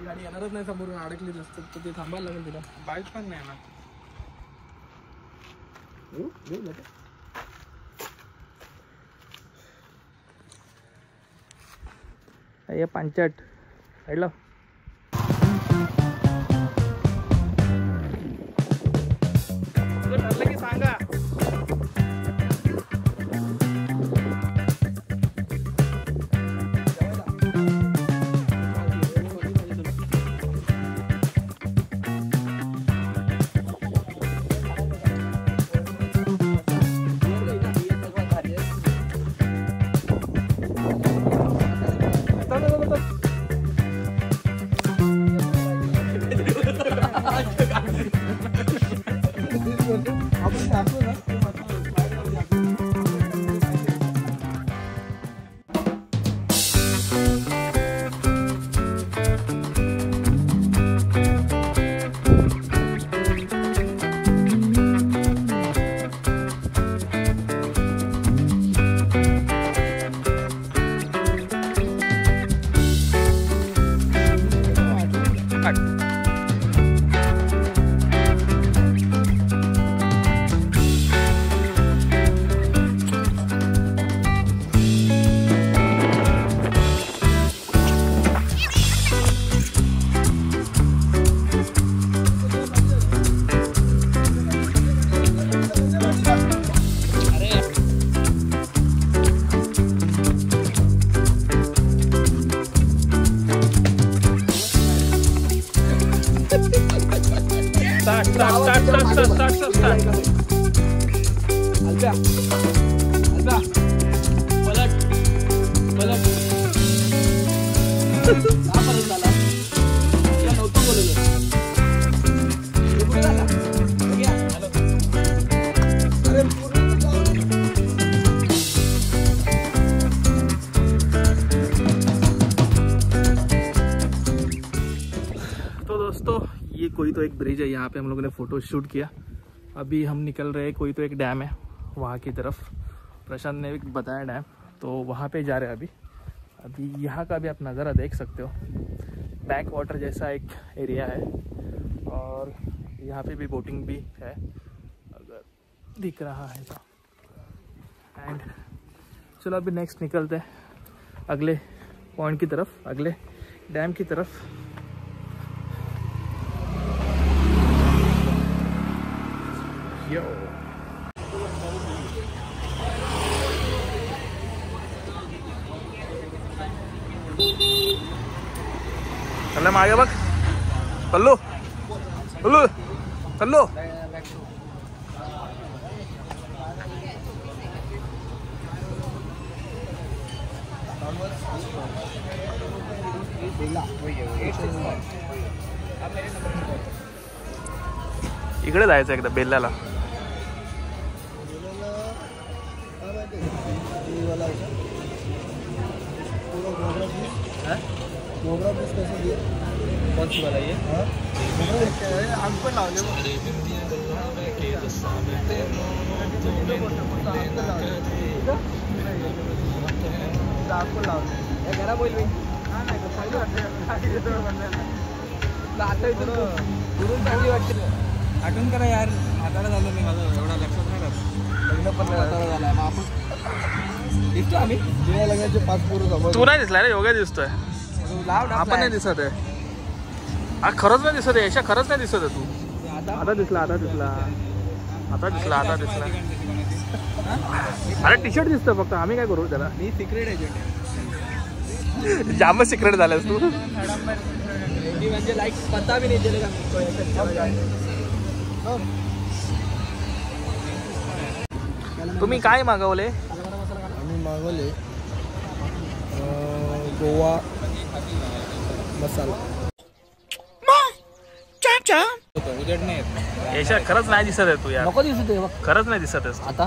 गाडी येणारच नाही समोरून अडकली नसतं तर ते थांबायला लागेल तिला. बाईक पण नाही ना ये पंचायत साईडला ठरलं की सांगा. तो दोस्तों ये कोई तो एक ब्रिज है, यहाँ पे हम लोगों ने फ़ोटो शूट किया. अभी हम निकल रहे हैं, कोई तो एक डैम है वहाँ की तरफ. प्रशांत ने भी बताया डैम, तो वहाँ पे जा रहे हैं अभी यहाँ का भी आप नज़ारा देख सकते हो. बैक वाटर जैसा एक एरिया है और यहाँ पे भी बोटिंग भी है अगर दिख रहा है तो. एंड चलो अभी नेक्स्ट निकलते हैं अगले पॉइंट की तरफ, अगले डैम की तरफ. यो चल मागे बघ पल्लू पल्लू पल्लू. इकडे जायचं एकदा बेल्ल्याला. मोगरा पीस कैसे दिया? कौन सी वाला ये? हमको लाओगे आपको लाओगे घरा बोल आता इथून दुरून चांगली वाटते. आठवण करा यार, हाताला झालं नाही माझं एवढा लक्षात नाही राहत. लग्न पण हाताला झालं आहे. मग आपण दिसतो आम्ही जुन्या लग्नाचे 5 पोरं. तू नाही दिसला रे, योगा दिसतोय. आपण नाही दिसत आहे. खरंच नाही दिसत आहे यशा, खरंच नाही दिसत आहे तू. आता दिसला आता दिसला आता दिसला आता दिसला. अरे टी शर्ट दिसतं फक्त, आम्ही काय करू त्याला. मी सिक्रेट एजंट आहे. जामच सिक्रेट झालास तू. म्हणजे लाईक पता भी नाही चलेगा. तुम्ही काय मागवले? आम्ही मागवले गोवा मसाला. यशा खरंच नाही दिसत आहे तू यार. नको दिसत आहे खरंच नाही दिसत आहे आता.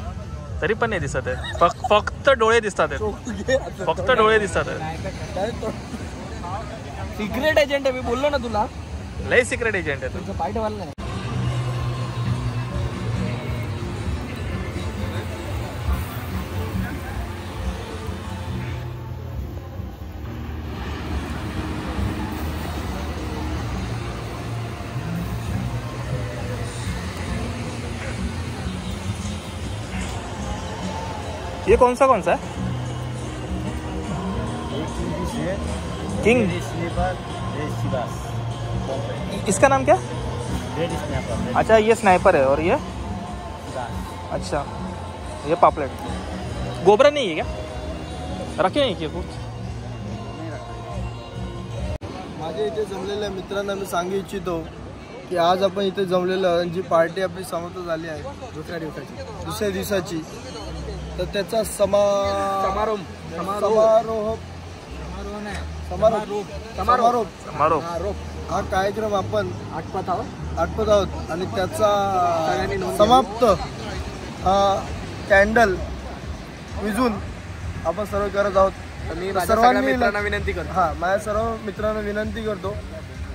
तरी पण नाही दिसत आहे. फक्त डोळे दिसतात आहेत. फक्त डोळे दिसतात आहेत. सिक्रेट एजंट आहे मी बोललो ना तुला. लय सिक्रेट एजंट आहे तुझं पाय ठेवायला नाही. ये कौन सा है? किंग। इसका नाम क्या? अच्छा ये स्नाइपर है और ये अच्छा ये पापलेट। गोबरा नहीं है क्या? रखे नहीं क्या कुछ? माझ्या इथे जमलेल्या मित्रांना मी सांगू इच्छितो की आज आपण इथे जमलेलं जी पार्टी आपली समाप्त झाली आहे दुसऱ्या दिवसाची, तर त्याचा समारोप हा कार्यक्रम आपण आटपत आहोत आणि त्याचा समाप्त हा कॅन्डल विजून आपण सर्व करत आहोत. सर्वांनी विनंती करतो, माझ्या सर्व मित्रांना विनंती करतो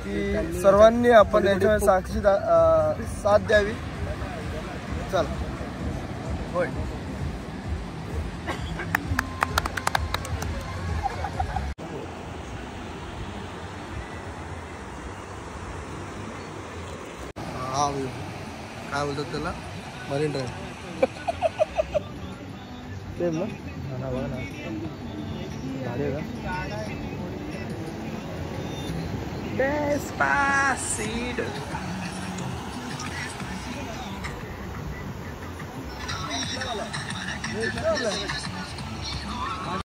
की सर्वांनी आपण याच्यावर साक्षी साथ द्यावी. चल होय. काय बोलतात त्याला? मरीन ड्राईव्ह ते ना बघा ना गाडी आहे का? Despacito.